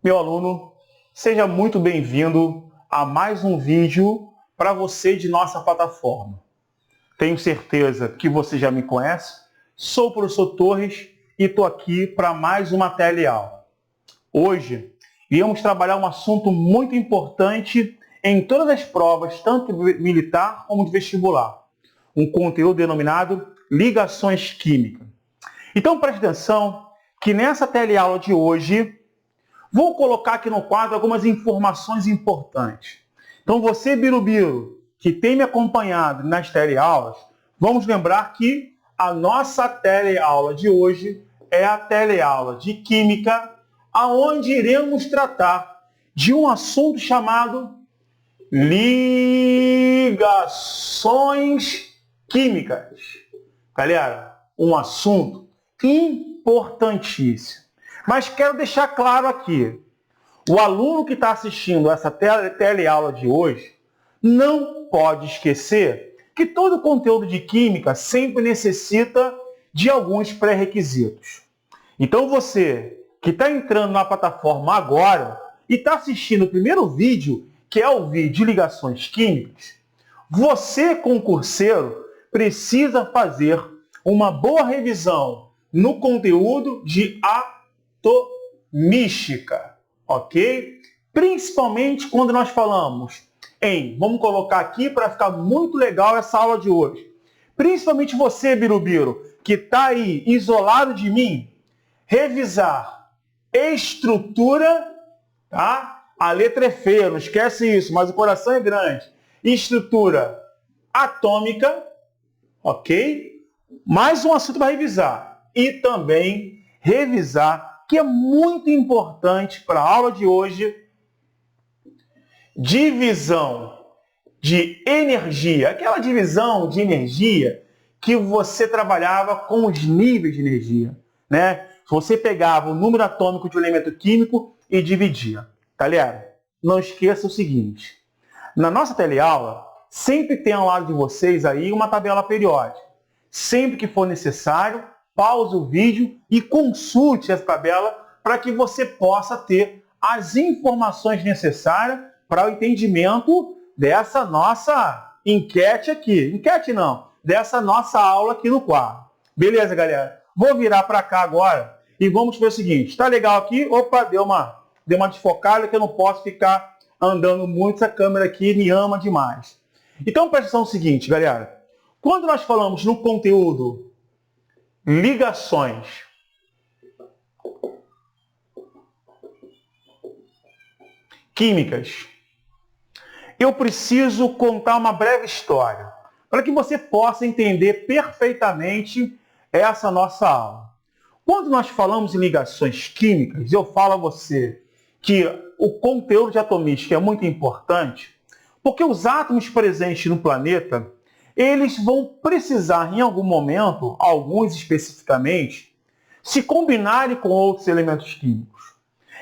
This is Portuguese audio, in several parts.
Meu aluno, seja muito bem-vindo a mais um vídeo para você de nossa plataforma. Tenho certeza que você já me conhece. Sou o professor Torres e estou aqui para mais uma teleaula. Hoje, iremos trabalhar um assunto muito importante em todas as provas, tanto militar como de vestibular. Um conteúdo denominado ligações químicas. Então preste atenção que nessa teleaula de hoje, vou colocar aqui no quadro algumas informações importantes. Então você, Birubiru, que tem me acompanhado nas teleaulas, vamos lembrar que a nossa teleaula de hoje é a teleaula de Química, aonde iremos tratar de um assunto chamado ligações químicas. Galera, um assunto importantíssimo. Mas quero deixar claro aqui, o aluno que está assistindo essa teleaula de hoje não pode esquecer que todo conteúdo de química sempre necessita de alguns pré-requisitos. Então você que está entrando na plataforma agora e está assistindo o primeiro vídeo, que é o vídeo de ligações químicas, você, concurseiro, precisa fazer uma boa revisão no conteúdo de atomística, ok? Principalmente quando nós falamos vamos colocar aqui para ficar muito legal essa aula de hoje. Principalmente você, Birubiru, que está aí isolado de mim, revisar estrutura, tá? A letra é feia, não esquece isso, mas o coração é grande. Estrutura atômica, ok? Mais um assunto para revisar. E também revisar, que é muito importante para a aula de hoje, divisão de energia. Aquela divisão de energia que você trabalhava com os níveis de energia, né? Você pegava o número atômico de um elemento químico e dividia. Galera, não esqueça o seguinte. Na nossa teleaula, sempre tem ao lado de vocês aí uma tabela periódica. Sempre que for necessário, pause o vídeo e consulte essa tabela para que você possa ter as informações necessárias para o entendimento dessa nossa enquete aqui. Enquete não, dessa nossa aula aqui no quadro. Beleza, galera? Vou virar para cá agora e vamos ver o seguinte. Tá legal aqui? Opa, deu uma desfocada que eu não posso ficar andando muito, essa câmera aqui me ama demais. Então presta atenção no seguinte, galera. Quando nós falamos no conteúdo ligações químicas, eu preciso contar uma breve história para que você possa entender perfeitamente essa nossa aula. Quando nós falamos em ligações químicas, eu falo a você que o conteúdo de atomística é muito importante porque os átomos presentes no planeta, eles vão precisar, em algum momento, alguns especificamente, se combinarem com outros elementos químicos.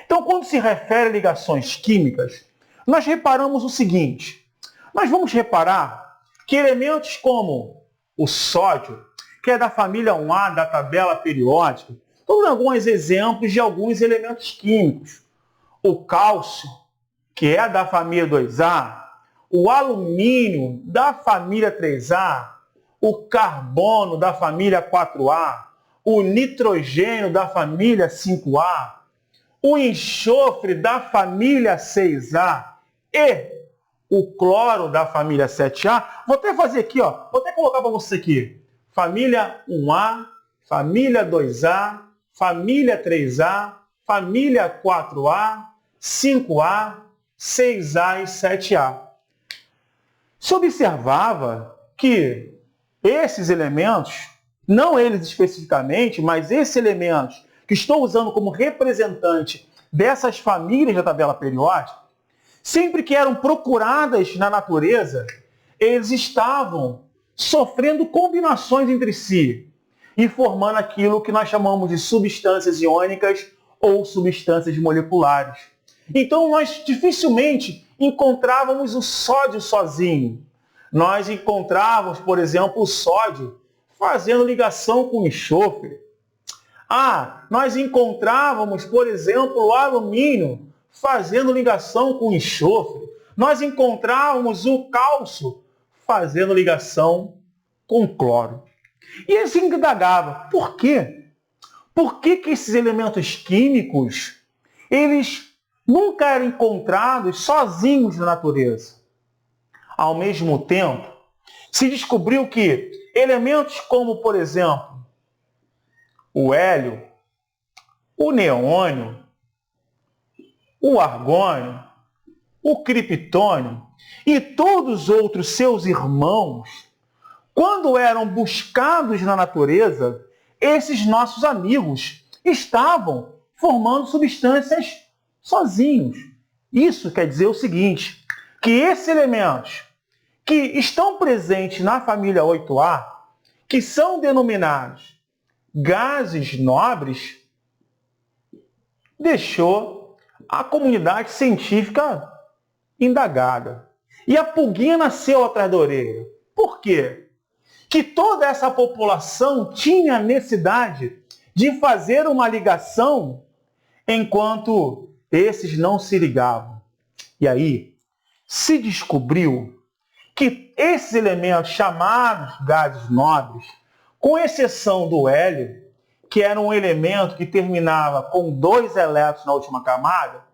Então, quando se refere a ligações químicas, nós reparamos o seguinte. Nós vamos reparar que elementos como o sódio, que é da família 1A da tabela periódica, estão dando alguns exemplos de alguns elementos químicos. O cálcio, que é da família 2A, o alumínio da família 3A, o carbono da família 4A, o nitrogênio da família 5A, o enxofre da família 6A e o cloro da família 7A. Vou até fazer aqui, ó, vou até colocar para você aqui. Família 1A, família 2A, família 3A, família 4A, 5A, 6A e 7A. Se observava que esses elementos, não eles especificamente, mas esses elementos que estou usando como representante dessas famílias da tabela periódica, sempre que eram procuradas na natureza, eles estavam sofrendo combinações entre si e formando aquilo que nós chamamos de substâncias iônicas ou substâncias moleculares. Então, nós dificilmente encontrávamos o sódio sozinho. Nós encontrávamos, por exemplo, o sódio fazendo ligação com o enxofre. Nós encontrávamos, por exemplo, o alumínio fazendo ligação com o enxofre. Nós encontrávamos o cálcio fazendo ligação com o cloro. E ele se indagava, por quê? Por que esses elementos químicos, eles nunca eram encontrados sozinhos na natureza? Ao mesmo tempo, se descobriu que elementos como, por exemplo, o hélio, o neônio, o argônio, o criptônio e todos os outros seus irmãos, quando eram buscados na natureza, esses nossos amigos estavam formando substâncias sozinhos. Isso quer dizer o seguinte, que esses elementos que estão presentes na família 8A, que são denominados gases nobres, deixou a comunidade científica indagada. E a pulguinha nasceu atrás da orelha. Por quê? Que toda essa população tinha necessidade de fazer uma ligação enquanto esses não se ligavam. E aí se descobriu que esses elementos chamados gases nobres, com exceção do hélio, que era um elemento que terminava com 2 elétrons na última camada,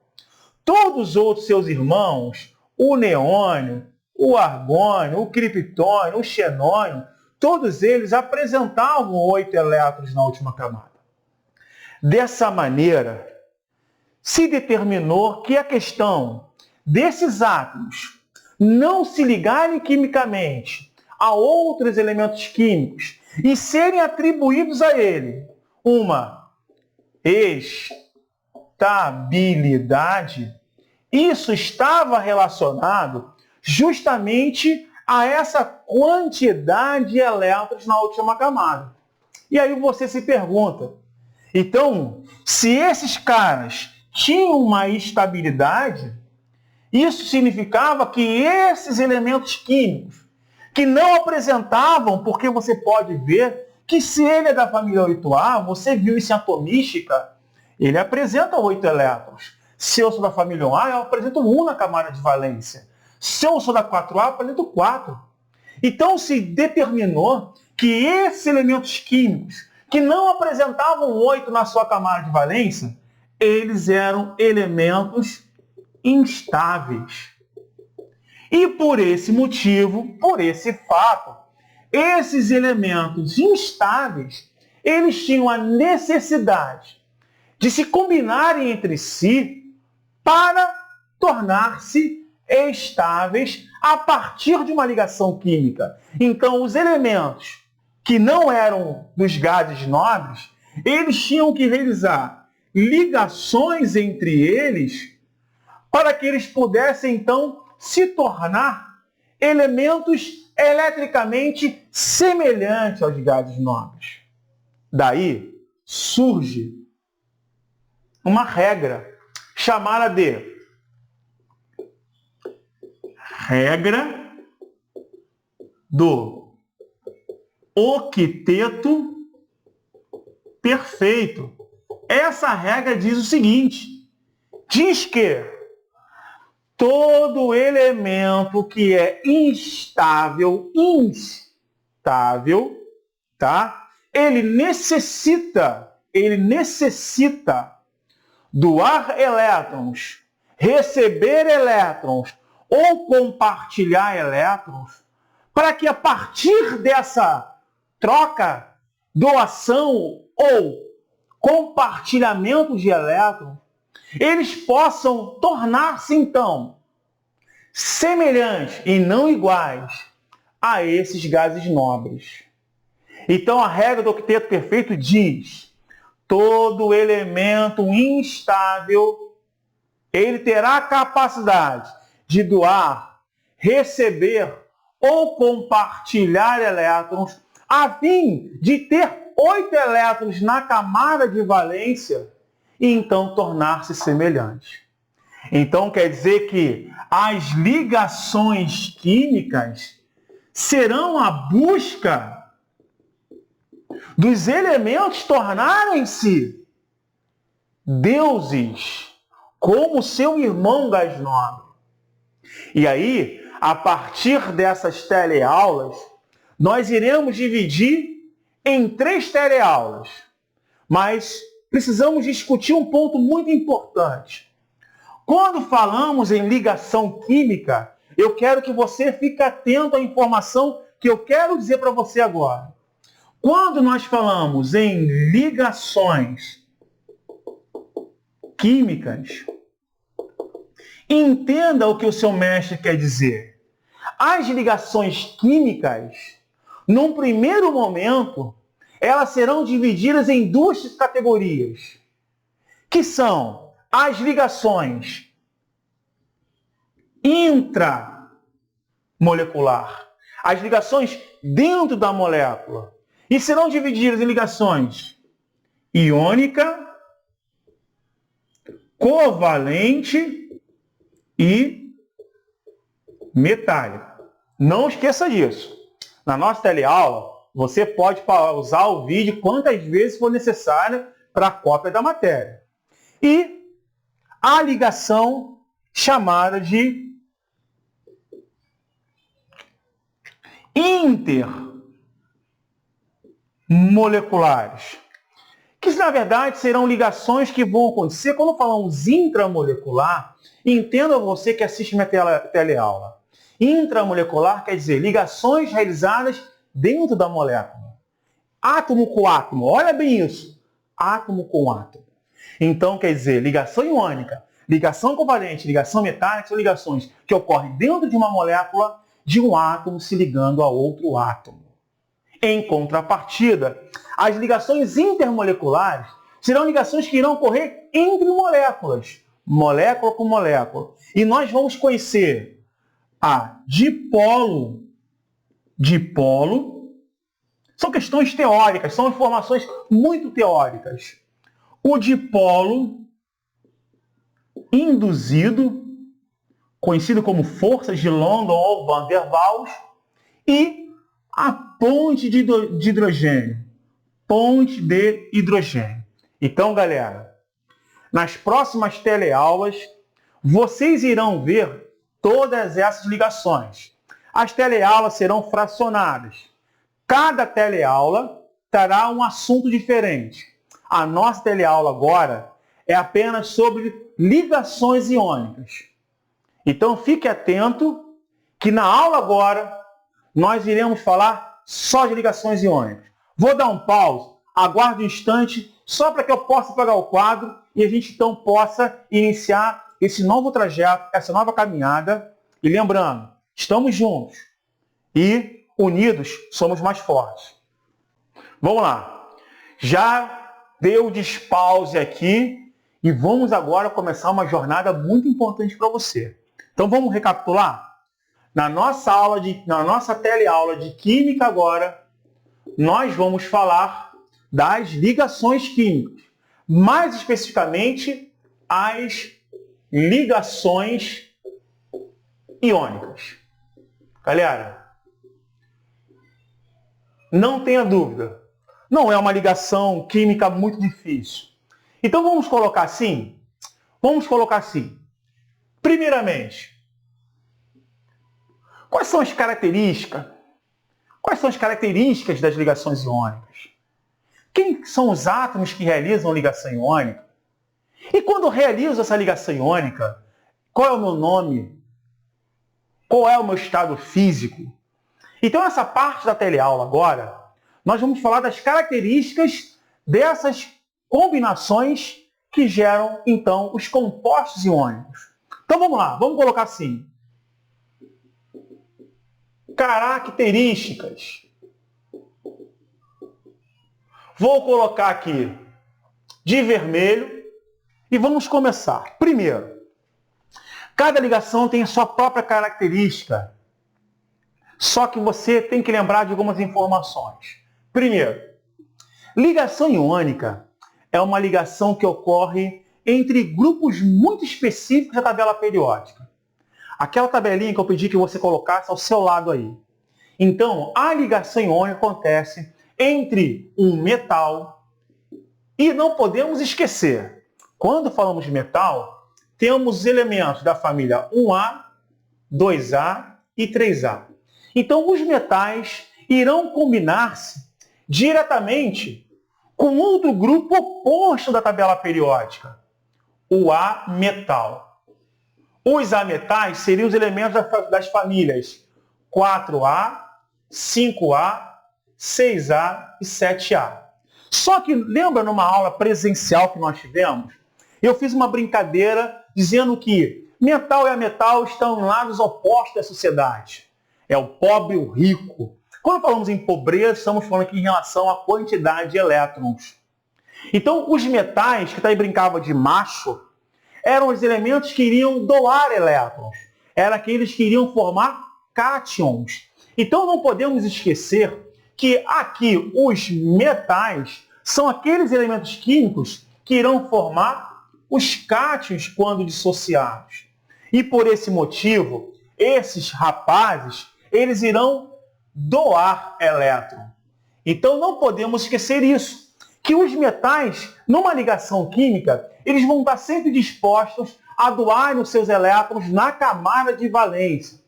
todos os outros seus irmãos, o neônio, o argônio, o criptônio, o xenônio, todos eles apresentavam 8 elétrons na última camada. Dessa maneira, se determinou que a questão desses átomos não se ligarem quimicamente a outros elementos químicos e serem atribuídos a ele uma estabilidade, isso estava relacionado justamente a essa quantidade de elétrons na última camada. E aí você se pergunta, então, se esses caras tinham uma estabilidade, isso significava que esses elementos químicos que não apresentavam, porque você pode ver que se ele é da família 8A, você viu isso em atomística, ele apresenta 8 elétrons. Se eu sou da família 1A, eu apresento 1 na camada de valência. Se eu sou da 4A, eu apresento 4. Então se determinou que esses elementos químicos que não apresentavam 8 na sua camada de valência, eles eram elementos instáveis. E por esse motivo, por esse fato, esses elementos instáveis, eles tinham a necessidade de se combinarem entre si para tornar-se estáveis a partir de uma ligação química. Então, os elementos que não eram dos gases nobres, eles tinham que realizar ligações entre eles para que eles pudessem, então, se tornar elementos eletricamente semelhantes aos gases nobres. Daí surge uma regra chamada de regra do octeto perfeito. Essa regra diz o seguinte, diz que todo elemento que é instável, tá? Ele necessita doar elétrons, receber elétrons ou compartilhar elétrons, para que a partir dessa troca, doação ou compartilhamento de elétrons, eles possam tornar-se, então, semelhantes e não iguais a esses gases nobres. Então, a regra do octeto perfeito diz: todo elemento instável, ele terá a capacidade de doar, receber ou compartilhar elétrons, a fim de ter 8 elétrons na camada de valência e então tornar-se semelhante. Então quer dizer que as ligações químicas serão a busca dos elementos tornarem-se deuses como seu irmão gás nobre. E aí, a partir dessas teleaulas, nós iremos dividir em 3 teleaulas. Mas precisamos discutir um ponto muito importante. Quando falamos em ligação química, eu quero que você fique atento à informação que eu quero dizer para você agora. Quando nós falamos em ligações químicas, entenda o que o seu mestre quer dizer. As ligações químicas, num primeiro momento, elas serão divididas em 2 categorias, que são as ligações intramolecular, as ligações dentro da molécula, e serão divididas em ligações iônica, covalente e metálica. Não esqueça disso. Na nossa teleaula, você pode pausar o vídeo quantas vezes for necessário para a cópia da matéria. E a ligação chamada de intermoleculares, que na verdade serão ligações que vão acontecer quando falamos intramolecular. Entenda você que assiste minha teleaula. Intramolecular quer dizer ligações realizadas dentro da molécula. Átomo com átomo, olha bem isso. Átomo com átomo. Então quer dizer ligação iônica, ligação covalente, ligação metálica são ligações que ocorrem dentro de uma molécula de um átomo se ligando a outro átomo. Em contrapartida, as ligações intermoleculares serão ligações que irão ocorrer entre moléculas, molécula com molécula. E nós vamos conhecer a dipolo. Dipolo são questões teóricas, são informações muito teóricas. O dipolo induzido, conhecido como forças de London ou Van der Waals, e a ponte de hidrogênio. Ponte de hidrogênio. Então, galera, nas próximas teleaulas, vocês irão ver todas essas ligações. As teleaulas serão fracionadas. Cada teleaula terá um assunto diferente. A nossa teleaula agora é apenas sobre ligações iônicas. Então fique atento que na aula agora nós iremos falar só de ligações iônicas. Vou dar um pause, aguarde um instante, só para que eu possa pegar o quadro e a gente então possa iniciar esse novo trajeto, essa nova caminhada. E lembrando, estamos juntos e unidos somos mais fortes. Vamos lá. Já deu despause aqui e vamos agora começar uma jornada muito importante para você. Então vamos recapitular? Na nossa teleaula de Química agora, nós vamos falar das ligações químicas. Mais especificamente, as ligações iônicas. Galera, não tenha dúvida, não é uma ligação química muito difícil. Então vamos colocar assim? Vamos colocar assim. Primeiramente, quais são as características? Quais são as características das ligações iônicas? Quem são os átomos que realizam ligação iônica? E quando eu realizo essa ligação iônica, qual é o meu nome? Qual é o meu estado físico? Então, essa parte da teleaula agora, nós vamos falar das características dessas combinações que geram, então, os compostos iônicos. Então, vamos lá. Vamos colocar assim. Características. Vou colocar aqui de vermelho e vamos começar. Primeiro, cada ligação tem a sua própria característica. Só que você tem que lembrar de algumas informações. Primeiro, ligação iônica é uma ligação que ocorre entre grupos muito específicos da tabela periódica. Aquela tabelinha que eu pedi que você colocasse ao seu lado aí. Então, a ligação iônica acontece entre um metal e não podemos esquecer, quando falamos de metal, temos os elementos da família 1A, 2A e 3A. Então, os metais irão combinar-se diretamente com outro grupo oposto da tabela periódica, o A-metal. Os ametais seriam os elementos das famílias 4A, 5A, 6A e 7A. Só que, lembra numa aula presencial que nós tivemos? Eu fiz uma brincadeira dizendo que metal e ametal estão em lados opostos da sociedade. É o pobre e o rico. Quando falamos em pobreza, estamos falando aqui em relação à quantidade de elétrons. Então, os metais, que daí brincava de macho, eram os elementos que iriam doar elétrons. Eram aqueles que iriam formar cátions. Então, não podemos esquecer que aqui os metais são aqueles elementos químicos que irão formar os cátions quando dissociados. E por esse motivo, esses rapazes, eles irão doar elétron. Então não podemos esquecer isso, que os metais, numa ligação química, eles vão estar sempre dispostos a doar os seus elétrons na camada de valência.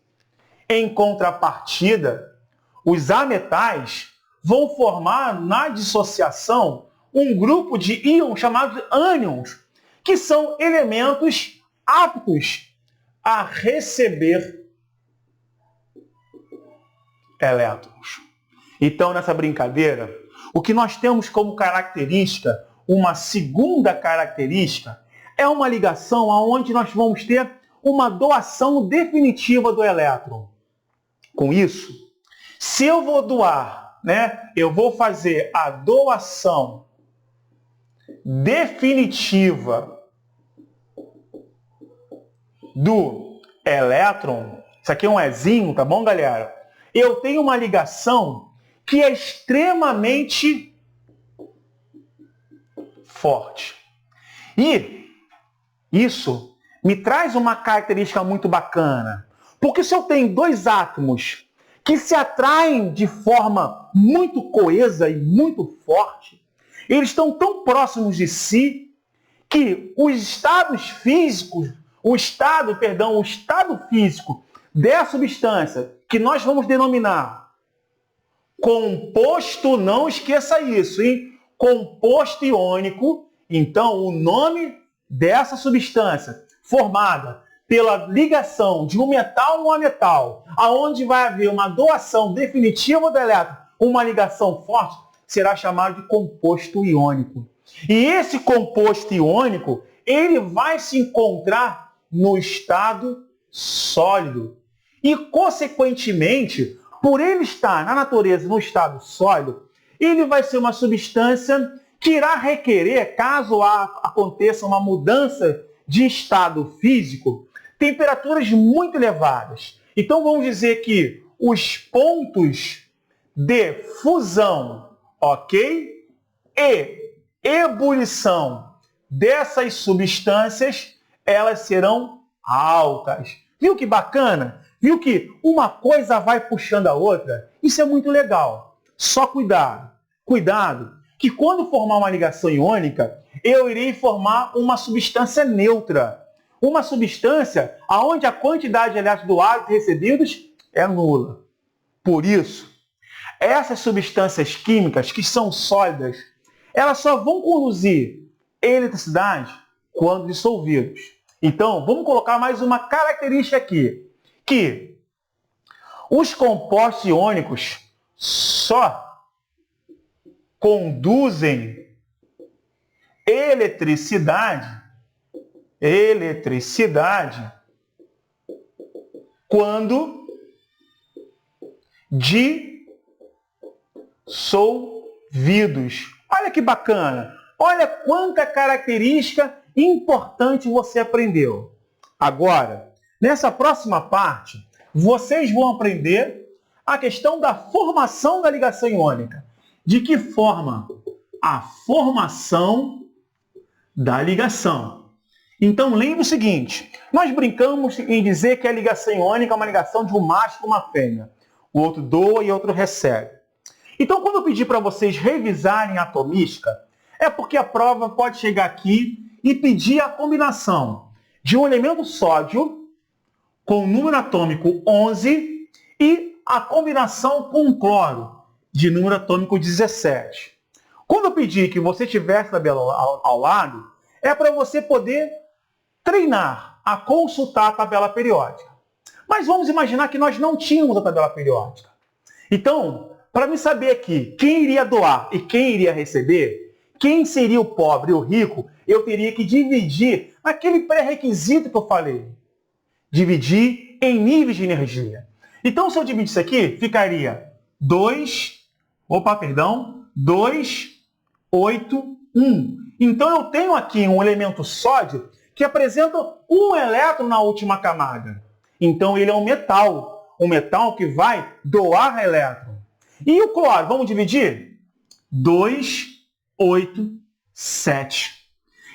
Em contrapartida, os ametais vão formar na dissociação um grupo de íons chamados ânions, que são elementos aptos a receber elétrons. Então, nessa brincadeira, o que nós temos como característica, uma segunda característica, é uma ligação onde nós vamos ter uma doação definitiva do elétron. Com isso, se eu vou doar, eu vou fazer a doação definitiva do elétron, isso aqui é um Ezinho, tá bom, galera? Eu tenho uma ligação que é extremamente forte. E isso me traz uma característica muito bacana. Porque se eu tenho dois átomos que se atraem de forma muito coesa e muito forte, eles estão tão próximos de si que os estados físicos, o estado físico dessa substância, que nós vamos denominar composto, não esqueça isso, hein? Composto iônico. Então, o nome dessa substância formada pela ligação de um metal a um ametal, aonde vai haver uma doação definitiva do elétron, uma ligação forte, será chamado de composto iônico. E esse composto iônico, ele vai se encontrar no estado sólido. E, consequentemente, por ele estar na natureza no estado sólido, ele vai ser uma substância que irá requerer, caso aconteça uma mudança de estado físico, temperaturas muito elevadas. Então, vamos dizer que os pontos de fusão, ok? E ebulição dessas substâncias, elas serão altas. Viu que bacana? Viu que uma coisa vai puxando a outra? Isso é muito legal. Só cuidado. Cuidado, que quando formar uma ligação iônica, eu irei formar uma substância neutra. Uma substância onde a quantidade de elétrons doados e recebidos é nula. Por isso, essas substâncias químicas que são sólidas, elas só vão conduzir eletricidade quando dissolvidos. Então, vamos colocar mais uma característica aqui, que os compostos iônicos só conduzem eletricidade quando dissolvidos. Olha que bacana! Olha quanta característica importante você aprendeu. Agora, nessa próxima parte, vocês vão aprender a questão da formação da ligação iônica. De que forma? A formação da ligação. Então, lembre o seguinte, nós brincamos em dizer que a ligação iônica é uma ligação de um macho com uma fêmea. O outro doa e o outro recebe. Então, quando eu pedir para vocês revisarem a atomística, é porque a prova pode chegar aqui e pedir a combinação de um elemento sódio com número atômico 11 e a combinação com cloro de número atômico 17. Quando eu pedi que você tivesse a tabela ao lado, é para você poder treinar a consultar a tabela periódica. Mas vamos imaginar que nós não tínhamos a tabela periódica. Então, para me saber aqui quem iria doar e quem iria receber, quem seria o pobre e o rico, eu teria que dividir naquele pré-requisito que eu falei. Dividir em níveis de energia. Então, se eu dividir isso aqui, ficaria 2, 8, 1. Então, eu tenho aqui um elemento sódio que apresenta um elétron na última camada. Então, ele é um metal que vai doar elétron. E o cloro, vamos dividir? 2, 8, 7.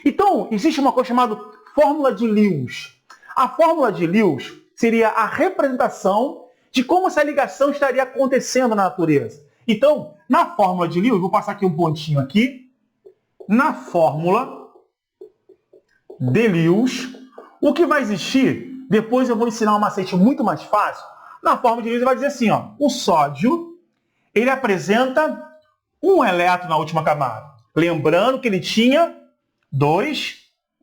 Então, existe uma coisa chamada fórmula de Lewis. A fórmula de Lewis seria a representação de como essa ligação estaria acontecendo na natureza. Então, na fórmula de Lewis, vou passar aqui um pontinho aqui. Na fórmula de Lewis, o que vai existir, depois eu vou ensinar um macete muito mais fácil. Na fórmula de Lewis vai dizer assim, ó, o sódio, ele apresenta um elétron na última camada. Lembrando que ele tinha 2,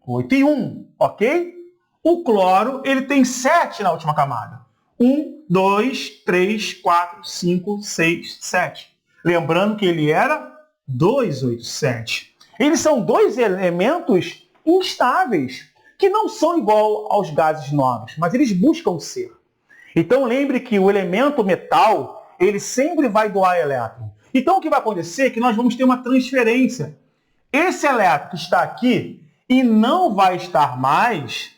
8 e 1, ok? O cloro, ele tem 7 na última camada. 1, 2, 3, 4, 5, 6, 7. Lembrando que ele era 2, 8, 7. Eles são dois elementos instáveis, que não são igual aos gases nobres, mas eles buscam ser. Então lembre que o elemento metal, ele sempre vai doar elétron. Então o que vai acontecer é que nós vamos ter uma transferência. Esse elétron que está aqui e não vai estar mais,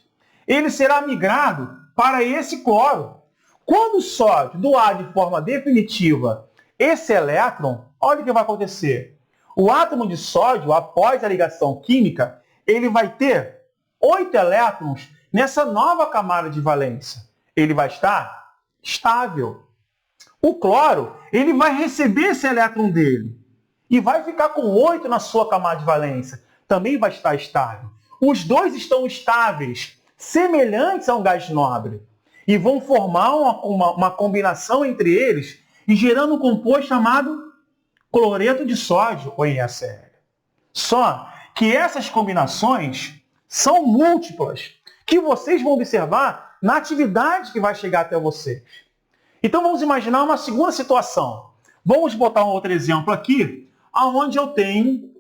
ele será migrado para esse cloro. Quando o sódio doar de forma definitiva esse elétron, olha o que vai acontecer. O átomo de sódio, após a ligação química, ele vai ter 8 elétrons nessa nova camada de valência. Ele vai estar estável. O cloro, ele vai receber esse elétron dele e vai ficar com 8 na sua camada de valência. Também vai estar estável. Os dois estão estáveis, semelhantes a um gás nobre, e vão formar uma combinação entre eles e gerando um composto chamado cloreto de sódio, ou NaCl. Só que essas combinações são múltiplas, que vocês vão observar na atividade que vai chegar até vocês. Então vamos imaginar uma segunda situação. Vamos botar um outro exemplo aqui, onde eu tenho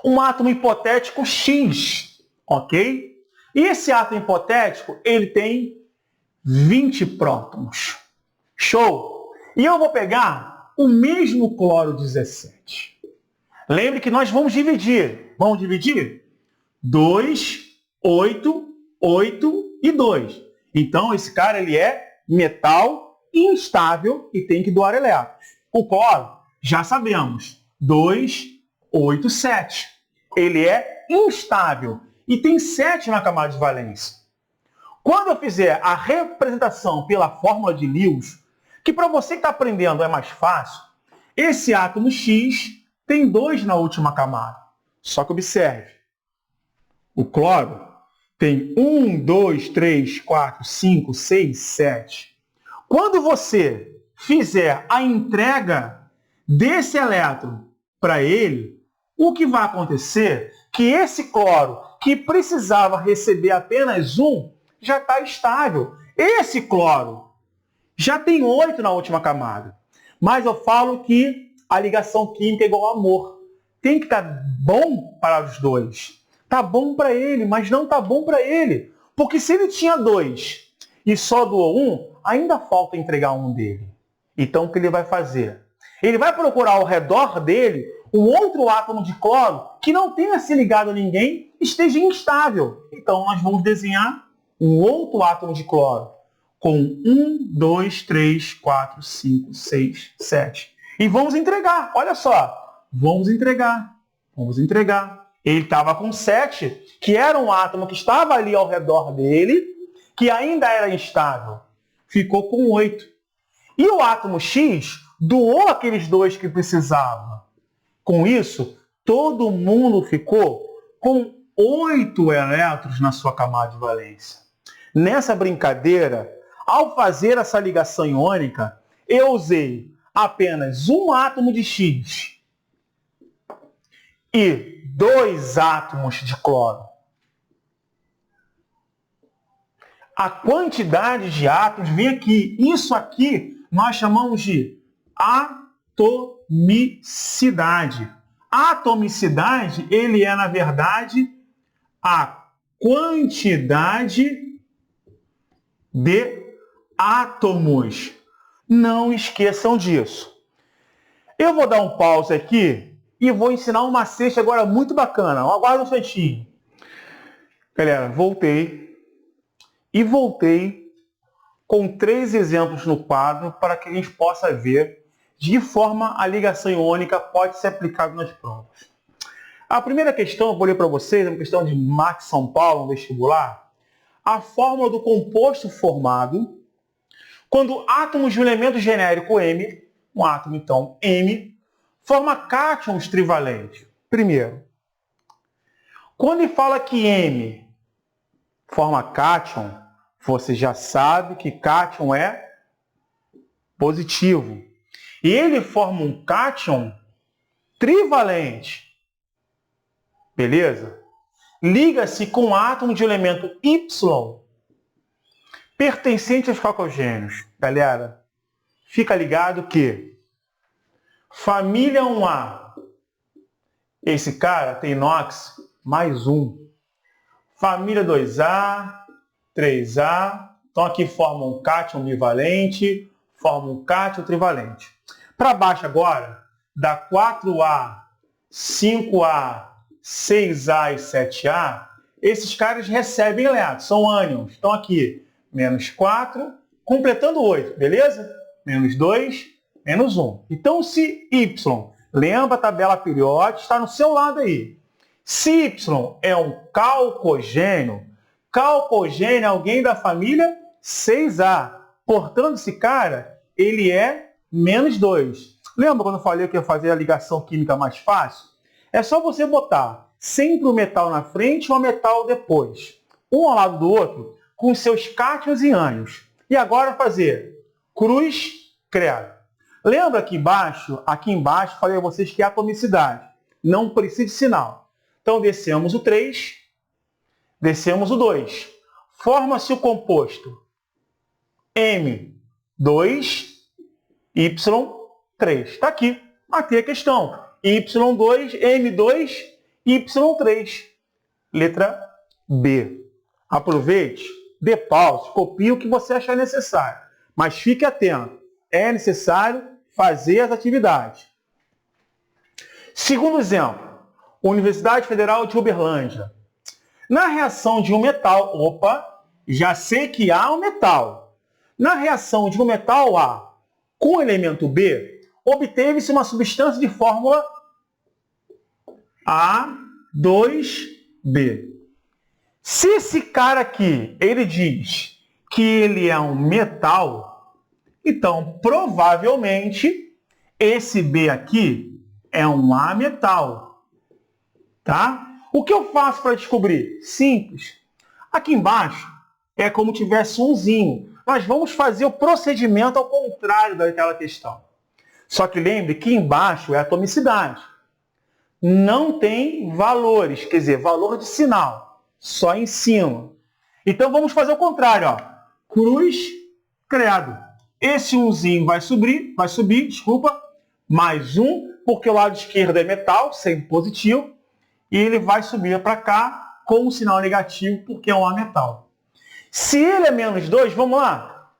um átomo hipotético X, ok? E esse átomo hipotético, ele tem 20 prótons. Show! E eu vou pegar o mesmo cloro 17. Lembre que nós vamos dividir. Vamos dividir? 2, 8, 8 e 2. Então, esse cara ele é metal instável e tem que doar elétrons. O cloro, já sabemos, 2, 8, 7. Ele é instável e tem 7 na camada de valência. Quando eu fizer a representação pela fórmula de Lewis, que para você que está aprendendo é mais fácil, esse átomo X tem 2 na última camada. Só que observe, o cloro tem 1, 2, 3, 4, 5, 6, 7. Quando você fizer a entrega desse elétron para ele, o que vai acontecer é que esse cloro, que precisava receber apenas 1, já está estável. Esse cloro já tem 8 na última camada. Mas eu falo que a ligação química é igual ao amor. Tem que estar bom para os dois. Está bom para ele, mas não está bom para ele. Porque se ele tinha 2 e só doou 1, ainda falta entregar 1 dele. Então o que ele vai fazer? Ele vai procurar ao redor dele um outro átomo de cloro que não tenha se ligado a ninguém, esteja instável. Então nós vamos desenhar um outro átomo de cloro com 1, 2, 3, 4, 5, 6, 7. E vamos entregar. Olha só. Vamos entregar. Vamos entregar. Ele estava com 7, que era um átomo que estava ali ao redor dele, que ainda era instável. Ficou com 8. E o átomo X doou aqueles 2 que precisava. Com isso, todo mundo ficou com 8 elétrons na sua camada de valência. Nessa brincadeira, ao fazer essa ligação iônica, eu usei apenas um átomo de X e 2 átomos de cloro. A quantidade de átomos vem aqui. Isso aqui nós chamamos de atomicidade. A atomicidade, ele é, na verdade, a quantidade de átomos. Não esqueçam disso. Eu vou dar um pause aqui e vou ensinar um macete agora muito bacana. Aguarda um instantinho. Galera, voltei com 3 exemplos no quadro para que a gente possa ver de que forma a ligação iônica pode ser aplicada nas provas. A primeira questão, eu vou ler para vocês, é uma questão de Max São Paulo, no vestibular. A fórmula do composto formado quando átomos de um elemento genérico M, um átomo então M, forma cátions trivalentes. Primeiro, quando ele fala que M forma cátion, você já sabe que cátion é positivo. E ele forma um cátion trivalente. Beleza? Liga-se com um átomo de elemento Y pertencente aos chalcogênios. Galera, fica ligado que família 1A, esse cara tem NOx mais 1. Família 2A, 3A, então aqui forma um cátion bivalente, forma um cátion trivalente. Para baixo agora, dá 4A, 5A, 6A e 7A, esses caras recebem elétrons, são ânions. Então aqui, menos 4, completando 8, beleza? Menos 2, menos 1. Então se Y, lembra a tabela periódica, está no seu lado aí. Se Y é um calcogênio, calcogênio é alguém da família 6A. Portanto, esse cara, ele é menos 2. Lembra quando eu falei que eu ia fazer a ligação química mais fácil? É só você botar sempre o metal na frente e o metal depois. Um ao lado do outro, com seus cátions e ânions. E agora fazer cruz, credo. Lembra aqui embaixo, falei a vocês que é atomicidade. Não precisa de sinal. Então descemos o 3, descemos o 2. Forma-se o composto M2, Y3. Está aqui. Aqui a questão. Y2, M2, Y3. Letra B. Aproveite, dê pause, copie o que você achar necessário. Mas fique atento. É necessário fazer as atividades. Segundo exemplo. Universidade Federal de Uberlândia. Na reação de um metal, já sei que há um metal. Na reação de um metal A com o elemento B, obteve-se uma substância de fórmula A2B. Se esse cara aqui, ele diz que ele é um metal, então provavelmente esse B aqui é um ametal. Tá? O que eu faço para descobrir? Simples. Aqui embaixo é como tivesse umzinho. Nós vamos fazer o procedimento ao contrário daquela questão. Só que lembre que embaixo é atomicidade. Não tem valores, quer dizer, valor de sinal. Só em cima. Então vamos fazer o contrário. Ó. Cruz, credo. Esse umzinho vai subir, mais 1, porque o lado esquerdo é metal, sempre positivo. E ele vai subir para cá com um sinal negativo, porque é um ametal. Se ele é menos 2, vamos lá.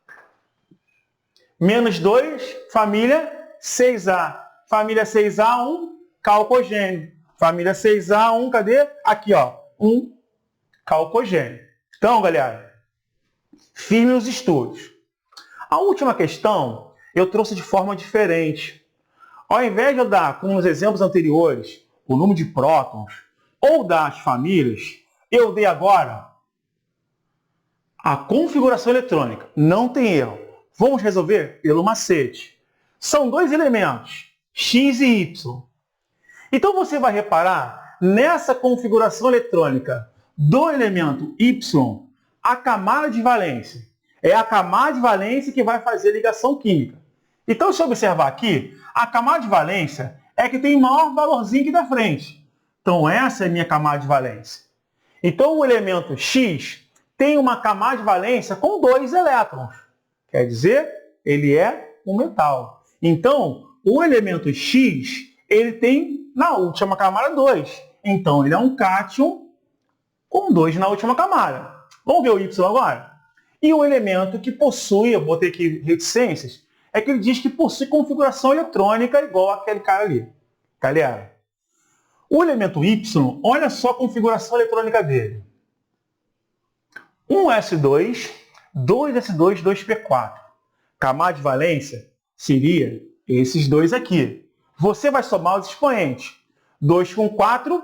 Menos 2, família 6A. Família 6A, 1, calcogênio. Família 6A, 1, cadê? Aqui, ó, 1, calcogênio. Então, galera, firme os estudos. A última questão eu trouxe de forma diferente. Ao invés de eu dar, como nos exemplos anteriores, o número de prótons ou das famílias, eu dei agora a configuração eletrônica. Não tem erro. Vamos resolver pelo macete. São 2 elementos, X e Y. Então você vai reparar nessa configuração eletrônica do elemento Y, a camada de valência. É a camada de valência que vai fazer a ligação química. Então, se eu observar aqui, a camada de valência é que tem o maior valorzinho aqui da frente. Então, essa é a minha camada de valência. Então, o elemento X tem uma camada de valência com 2 elétrons. Quer dizer, ele é um metal. Então, o elemento X, ele tem na última camada 2. Então, ele é um cátion com 2 na última camada. Vamos ver o Y agora? E o elemento que possui, eu botei aqui reticências, é que ele diz que possui configuração eletrônica igual àquele cara ali. Galera, o elemento Y, olha só a configuração eletrônica dele. 1s2, 2s2, 2p4. Camada de valência seria esses dois aqui. Você vai somar os expoentes. 2 com 4,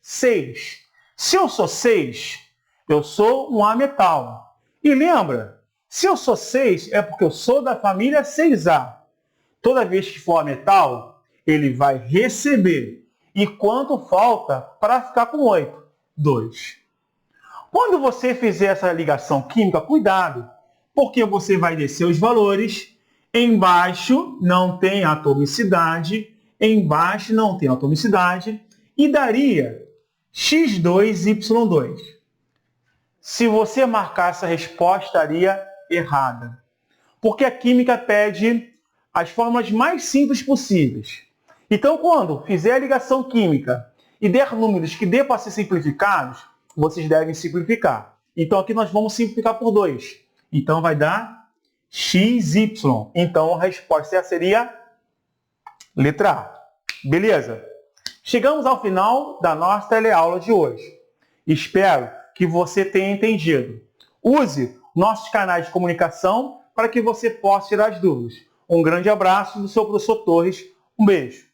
6. Se eu sou 6, eu sou um ametal. E lembra, se eu sou 6, é porque eu sou da família 6A. Toda vez que for ametal, ele vai receber. E quanto falta para ficar com 8? 2. Quando você fizer essa ligação química, cuidado, porque você vai descer os valores. Embaixo não tem atomicidade, embaixo não tem atomicidade, e daria X2Y2. Se você marcar essa resposta, estaria errada. Porque a química pede as formas mais simples possíveis. Então, quando fizer a ligação química e der números que dê para ser simplificados, vocês devem simplificar. Então, aqui nós vamos simplificar por 2. Então, vai dar XY. Então, a resposta seria letra A. Beleza? Chegamos ao final da nossa teleaula de hoje. Espero que você tenha entendido. Use nossos canais de comunicação para que você possa tirar as dúvidas. Um grande abraço do seu professor Torres. Um beijo.